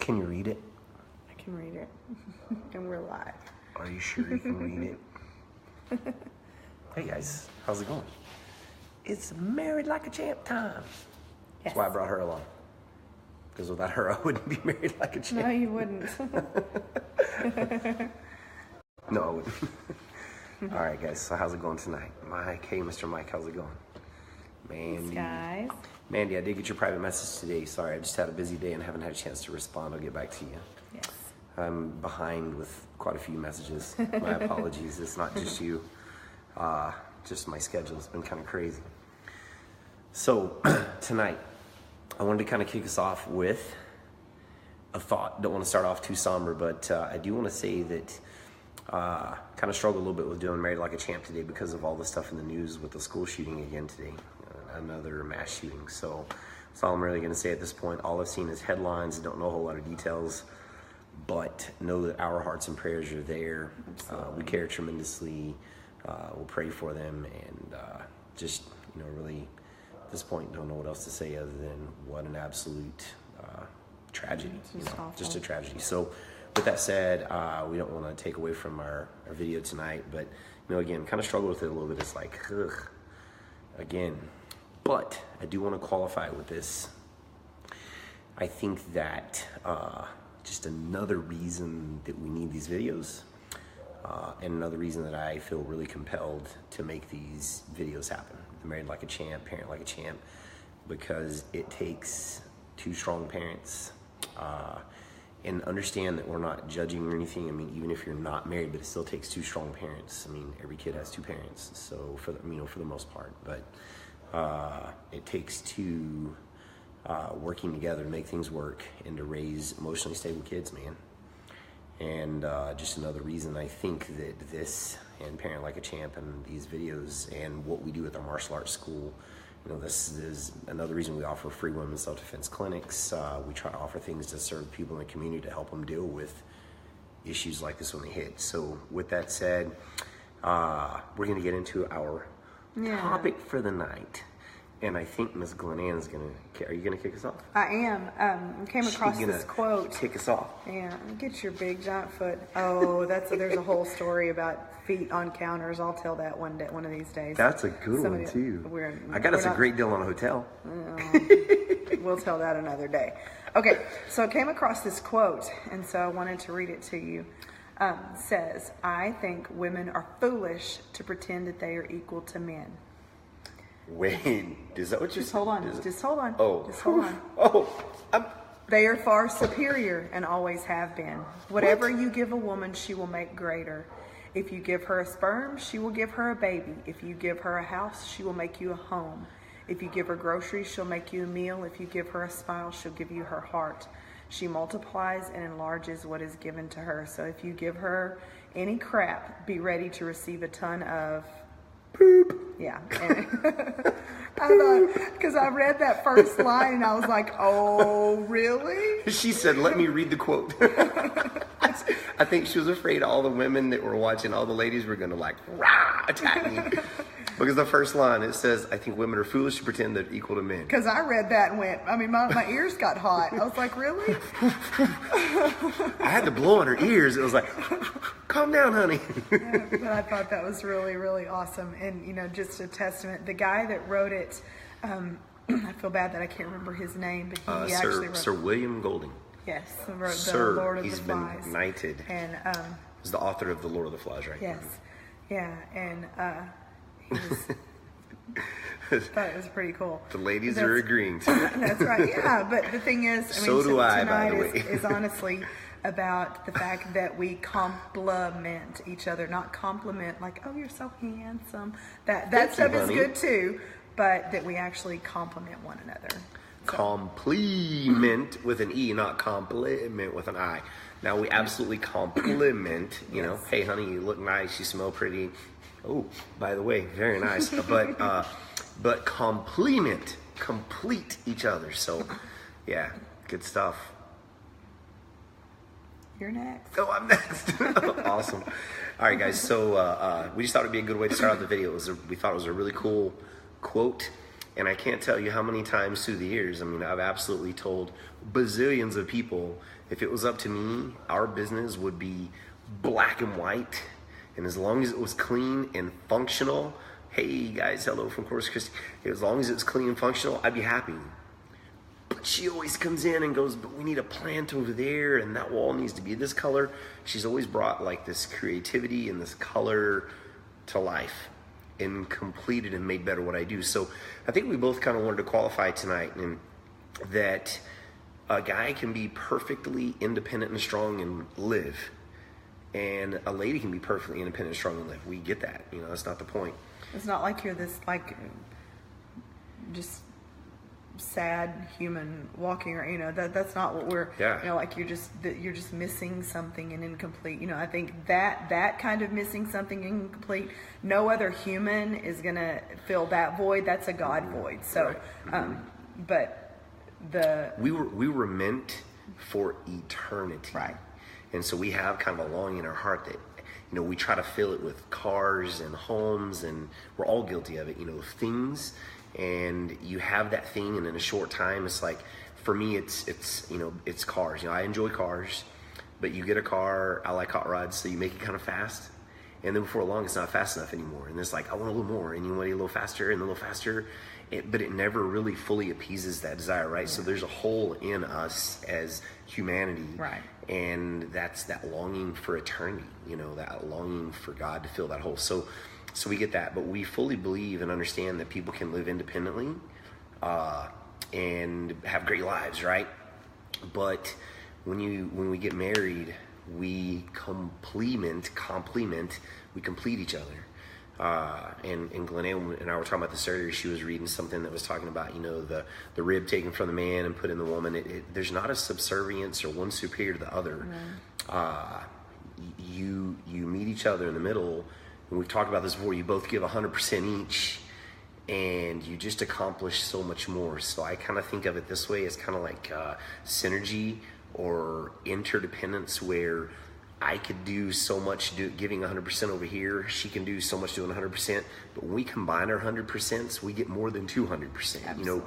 Can you read it? I can read it. And we're live. Are you sure you can read it? Hey guys, how's it going? It's married like a champ time. Yes. That's why I brought her along. Because without her, I wouldn't be married like a champ. No, you wouldn't. No, I wouldn't. All right, guys. So how's it going tonight? Hey, Mr. Mike, how's it going? Mandy. Guys. Mandy, I did get your private message today. Sorry, I just had a busy day and haven't had a chance to respond. I'll get back to you. Yes. I'm behind with quite a few messages. My apologies. It's not just you. Just my schedule has been kind of crazy. So tonight, I wanted to kind of kick us off with a thought. Don't want to start off too somber, but I do want to say that kind of struggled a little bit with doing Married Like a Champ today because of all the stuff in the news with the school shooting again today. Another mass shooting. So that's all I'm really going to say at this point. All I've seen is headlines. I don't know a whole lot of details, but know that our hearts and prayers are there. We care tremendously. We'll pray for them, and just, really at this point don't know what else to say other than what an absolute tragedy. Just a tragedy. So with that said, we don't want to take away from our video tonight, but again, kind of struggle with it a little bit. It's like, ugh, again. But I do want to qualify with this. I think that just another reason that we need these videos, and another reason that I feel really compelled to make these videos happen. Married Like a Champ, Parent Like a Champ, because it takes two strong parents. And understand that we're not judging or anything. I mean, even if you're not married, but it still takes two strong parents. I mean, every kid has two parents, so for the most part. But it takes two working together to make things work and to raise emotionally stable kids, man. And just another reason I think that this and Parent Like a Champ and these videos and what we do at the martial arts school, this is another reason we offer free women's self-defense clinics. We try to offer things to serve people in the community to help them deal with issues like this when they hit. So with that said, we're going to get into our topic for the night. And I think Miss Glyn is going to, are you going to kick us off? I am. Came across this quote. Kick us off. Yeah, get your big giant foot. Oh, there's a whole story about feet on counters. I'll tell that one of these days. That's a good one too. I got us a great deal on a hotel. We'll tell that another day. Okay, so I came across this quote, and so I wanted to read it to you. Says, "I think women are foolish to pretend that they are equal to men." Wait, is that what you Just hold on. Just hold on. Oh. Just hold on. Oh. They are far superior and always have been. Whatever you give a woman, she will make greater. If you give her a sperm, she will give her a baby. If you give her a house, she will make you a home. If you give her groceries, she'll make you a meal. If you give her a smile, she'll give you her heart. She multiplies and enlarges what is given to her. So if you give her any crap, be ready to receive a ton of poop. Yeah. I thought, because I read that first line and I was like, oh, really? She said, let me read the quote. I think she was afraid all the women that were watching, all the ladies were going to rah, attack me. Because the first line, it says, I think women are foolish to pretend they're equal to men. Because I read that and went, my ears got hot. I was like, really? I had to blow on her ears. It was like, calm down, honey. Yeah, but I thought that was really, really awesome. And, just a testament. The guy that wrote it, I feel bad that I can't remember his name, but he actually wrote Sir William Golding. Yes, wrote the Lord of the Flies. He's been knighted. And he's the author of the Lord of the Flies, right? Yes. Yeah, and he was... thought it was pretty cool. The ladies are agreeing to it. That's right. Yeah, but the thing is, so do I, by the way. is honestly about the fact that we compliment each other, not compliment like, oh, you're so handsome. That stuff is good too, but that we actually compliment one another. So. Compliment with an E, not compliment with an I. Now we absolutely compliment. Yes. Hey, honey, you look nice. You smell pretty. Oh, by the way, very nice. But complete each other. So, yeah, good stuff. You're next. Oh, I'm next. Awesome. All right, guys. So we just thought it'd be a good way to start out the video. We thought it was a really cool quote And I can't tell you how many times through the years, I mean, I've absolutely told bazillions of people, if it was up to me, our business would be black and white. And as long as it was clean and functional, hey guys, hello from Course Christy. As long as it's clean and functional, I'd be happy. But she always comes in and goes, but we need a plant over there, and that wall needs to be this color. She's always brought like this creativity and this color to life, and completed and made better what I do. So I think we both kind of wanted to qualify tonight, and that a guy can be perfectly independent and strong and live, and a lady can be perfectly independent and strong and live. We get that, you know, that's not the point. It's not like you're this like just sad human walking, or you know, that's not what we're, you know, like you're just missing something and incomplete. You know, I think that kind of missing something incomplete, no other human is gonna fill that void. That's a God void. So but we were meant for eternity, right? And so we have kind of a longing in our heart that, you know, we try to fill it with cars and homes, and we're all guilty of it, you know, things. And you have that thing, and in a short time, it's like, for me, it's you know, it's cars. You know, I enjoy cars, but you get a car, I like hot rods, so you make it kind of fast, and then before long, it's not fast enough anymore. And it's like, I want a little more, and you want it a little faster, and a little faster, but it never really fully appeases that desire, right? So there's a hole in us as humanity, right? And that's that longing for eternity, you know, that longing for God to fill that hole. So we get that, but we fully believe and understand that people can live independently and have great lives, right? But when we get married, we complete each other. And Glyn and I were talking about this earlier. She was reading something that was talking about, you know, the rib taken from the man and put in the woman. There's not a subservience or one superior to the other. You meet each other in the middle. And we've talked about this before, you both give 100% each, and you just accomplish so much more. So I kind of think of it this way, as kind of like synergy or interdependence, where I could do so much giving 100% over here, she can do so much doing 100%, but when we combine our 100%, we get more than 200%. Absolutely. You know,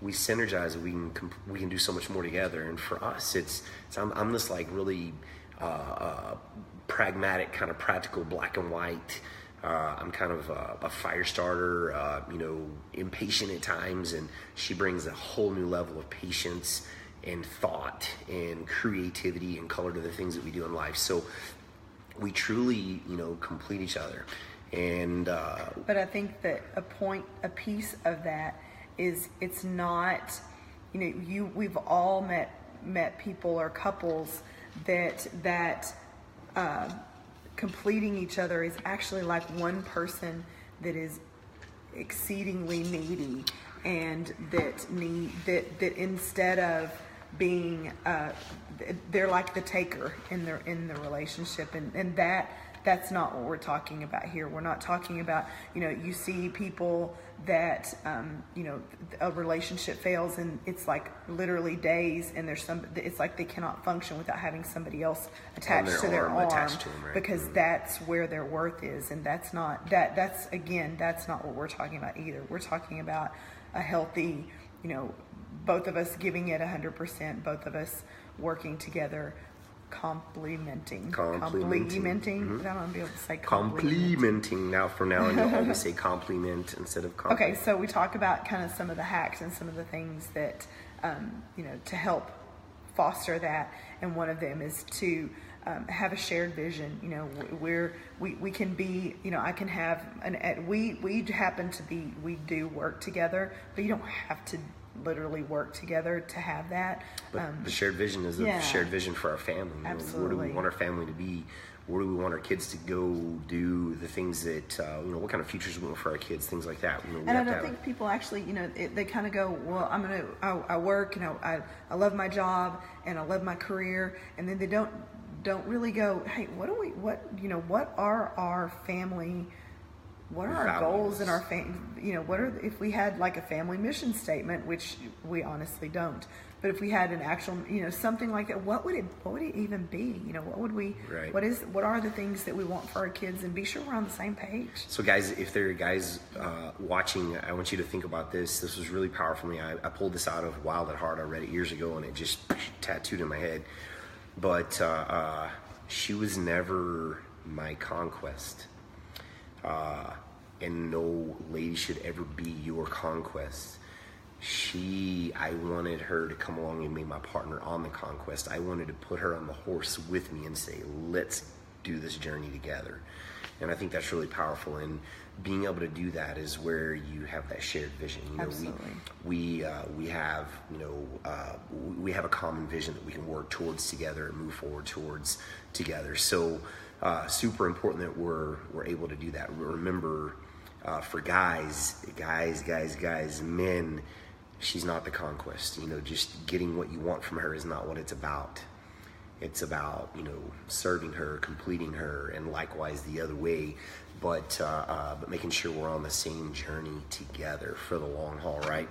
we synergize, we can do so much more together. And for us, I'm this like really pragmatic, kind of practical, black and white. I'm kind of a fire starter, you know, impatient at times, and she brings a whole new level of patience and thought and creativity and color to the things that we do in life. So we truly, you know, complete each other. And but I think that a piece of that is, it's not, you know, we've all met people or couples that completing each other is actually like one person that is exceedingly needy, and that instead of being they're like the taker in the relationship, and that's not what we're talking about here. We're not talking about, you know, you see people that, you know, a relationship fails and it's like literally days, and it's like they cannot function without having somebody else attached to their arm, right? Because that's where their worth is, and that's not what we're talking about either. We're talking about a healthy, you know, both of us giving it 100%, both of us working together, complementing. Mm-hmm. I don't want to be able to say complementing. Now, from now on, you'll always say compliment instead of compliment. Okay, so we talk about kind of some of the hacks and some of the things that, you know, to help foster that. And one of them is to have a shared vision. You know, we can be, you know, I can have we happen to be, we do work together, but you don't have to literally work together to have that. But the shared vision is a shared vision for our family. You know, absolutely. Where do we want our family to be? Where do we want our kids to go do the things that, you know, what kind of futures we want for our kids, things like that. You know, and I don't think people actually, you know, they kind of go, well, I work, you know, I love my job and I love my career, and then they don't really go, hey, what are our family, what are our goals and our you know, if we had like a family mission statement, which we honestly don't, But if we had an actual, something like that, what would it even be? What would we, right. what are the things that we want for our kids? And be sure we're on the same page. So guys, if there are guys watching, I want you to think about this. This was really powerful for me. I pulled this out of Wild at Heart. I read it years ago and it just tattooed in my head. But she was never my conquest. And no lady should ever be your conquest. I wanted her to come along and be my partner on the conquest. I wanted to put her on the horse with me and say, let's do this journey together. And I think that's really powerful. And being able to do that is where you have that shared vision. Absolutely. We have we have a common vision that we can work towards together and move forward towards together. So super important that we're able to do that. Remember, for guys, men, she's not the conquest. Just getting what you want from her is not what it's about. It's about, serving her, completing her, and likewise the other way. But making sure we're on the same journey together for the long haul, right?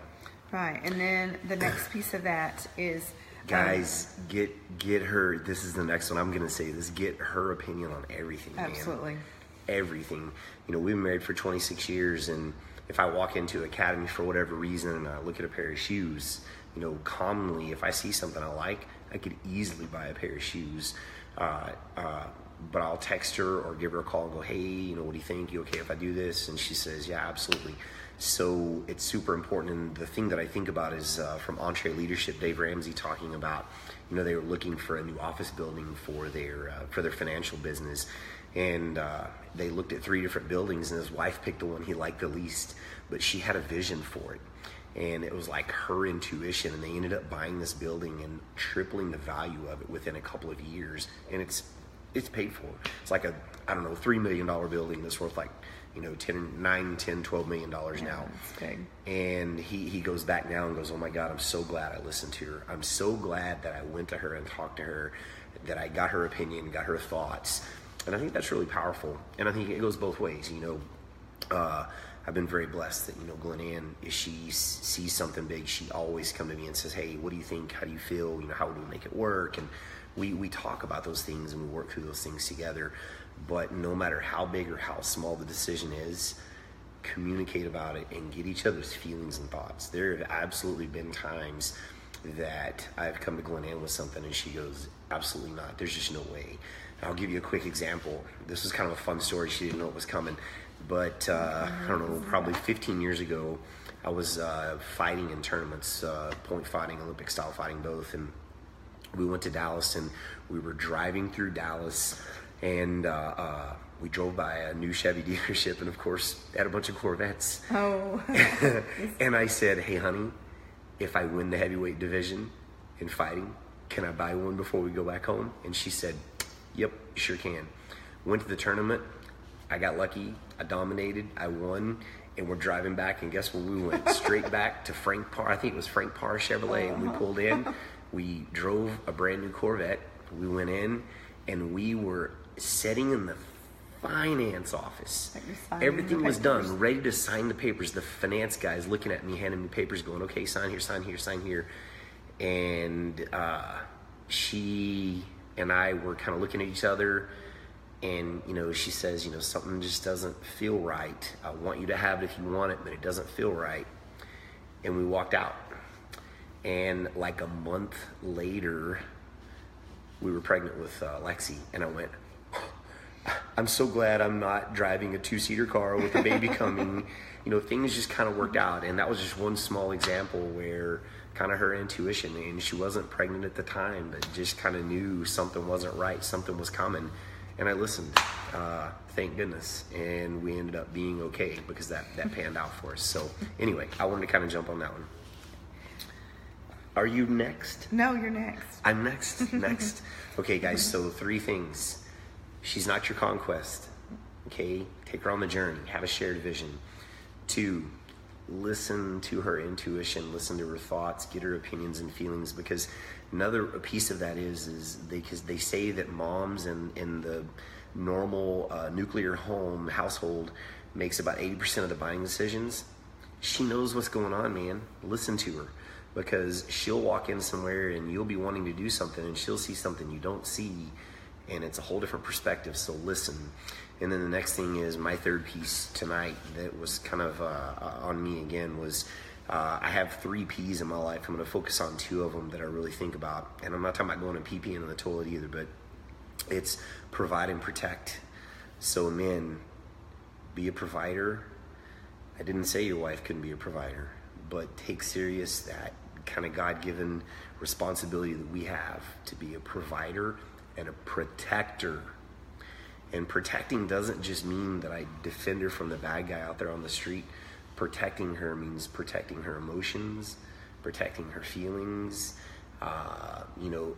Right. And then the next piece of that is, guys, get her. This is the next one. I'm gonna say this. Get her opinion on everything. Absolutely. Man. Everything. We've been married for 26 years, and if I walk into Academy for whatever reason and I look at a pair of shoes, commonly if I see something I like, I could easily buy a pair of shoes. But I'll text her or give her a call and go, hey, what do you think? You okay if I do this? And she says, yeah, absolutely. So it's super important. And the thing that I think about is from Entree Leadership, Dave Ramsey talking about, they were looking for a new office building for their financial business. And they looked at 3 different buildings, and his wife picked the one he liked the least, but she had a vision for it. And it was like her intuition, and they ended up buying this building and tripling the value of it within a couple of years. And it's paid for. It's like a, $3 million building that's worth like, $9, $10, $12 million now. That's big. And he goes back now and goes, oh my God, I'm so glad I listened to her. I'm so glad that I went to her and talked to her, that I got her opinion, got her thoughts. And I think that's really powerful. And I think it goes both ways. I've been very blessed that, Glyn Ann, if she sees something big, she always come to me and says, hey, what do you think? How do you feel? How do we make it work? And we talk about those things and we work through those things together. But no matter how big or how small the decision is, communicate about it and get each other's feelings and thoughts. There have absolutely been times that I've come to Glyn Ann with something and she goes, absolutely not. There's just no way. I'll give you a quick example. This was kind of a fun story. She didn't know it was coming. But, I don't know, probably 15 years ago, I was fighting in tournaments, point fighting, Olympic style fighting both. And we went to Dallas and we were driving through Dallas and we drove by a new Chevy dealership and of course had a bunch of Corvettes. Oh. And I said, hey honey, if I win the heavyweight division in fighting, can I buy one before we go back home? And she said, yep, you sure can. Went to the tournament. I got lucky. I dominated. I won. And we're driving back. And guess where we went? Straight back to Frank Parr. I think it was Frank Parr Chevrolet. And we pulled in. We drove a brand new Corvette. We went in. And we were sitting in the finance office. Everything was done. Ready to sign the papers. The finance guy's looking at me, handing me papers, going, okay, sign here, sign here, sign here. And she and I were kind of looking at each other, and she says, something just doesn't feel right. I want you to have it if you want it, but it doesn't feel right. And we walked out, and like a month later we were pregnant with Lexi, and I went, I'm so glad I'm not driving a 2-seater car with a baby coming. Things just kind of worked out. And that was just one small example where kind of her intuition, and she wasn't pregnant at the time, but just kind of knew something wasn't right, something was coming. And I listened, thank goodness. And we ended up being okay because that panned out for us. So anyway, I wanted to kind of jump on that one. Are you next? No, you're next. I'm next. Next. Okay, guys, so 3 things. She's not your conquest. Okay? Take her on the journey. Have a shared vision. 2, listen to her intuition. Listen to her thoughts. Get her opinions and feelings. Because another piece of that is they say that moms in the normal nuclear home household makes about 80% of the buying decisions. She knows what's going on, man. Listen to her. because she'll walk in somewhere and you'll be wanting to do something and she'll see something you don't see, and it's a whole different perspective. So listen. And then the next thing is my third piece tonight that was kind of on me again was I have 3 P's in my life. I'm going to focus on 2 of them that I really think about. And I'm not talking about going and pee-peeing in the toilet either, but it's provide and protect. So men, be a provider. I didn't say your wife couldn't be a provider, but take serious that kind of God-given responsibility that we have to be a provider and a protector. And protecting doesn't just mean that I defend her from the bad guy out there on the street. Protecting her means protecting her emotions, protecting her feelings.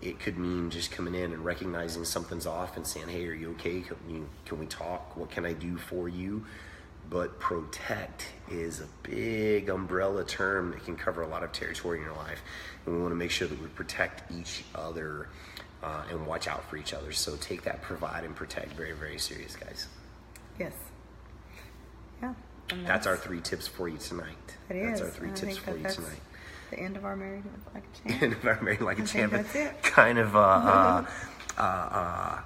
It could mean just coming in and recognizing something's off and saying, hey, are you okay? Can we talk? What can I do for you? But protect is a big umbrella term that can cover a lot of territory in your life. And we want to make sure that we protect each other and watch out for each other. So take that provide and protect very, very serious, guys. Yes. Yeah. That's our 3 tips for you tonight. That's our 3 tips for you tonight. The end of our Married Like a Champ. End of our Married Like a Champ. That's it. Kind of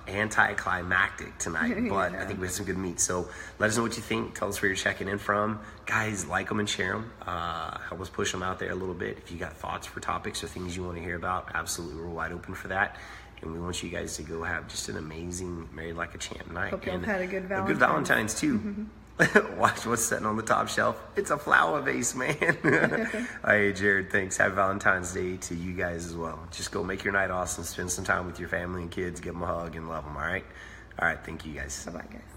anticlimactic tonight, but I think we have some good meat. So let us know what you think. Tell us where you're checking in from. Guys, like them and share them. Help us push them out there a little bit. If you got thoughts for topics or things you want to hear about, absolutely, we're wide open for that. And we want you guys to go have just an amazing Married Like a Champ night. Hope y'all had a good Valentine's. A good Valentine's too. Watch what's sitting on the top shelf. It's a flower vase, man. Hey, Jared, thanks. Happy Valentine's Day to you guys as well. Just go make your night awesome. Spend some time with your family and kids. Give them a hug and love them, all right? All right, thank you, guys. Bye-bye, guys.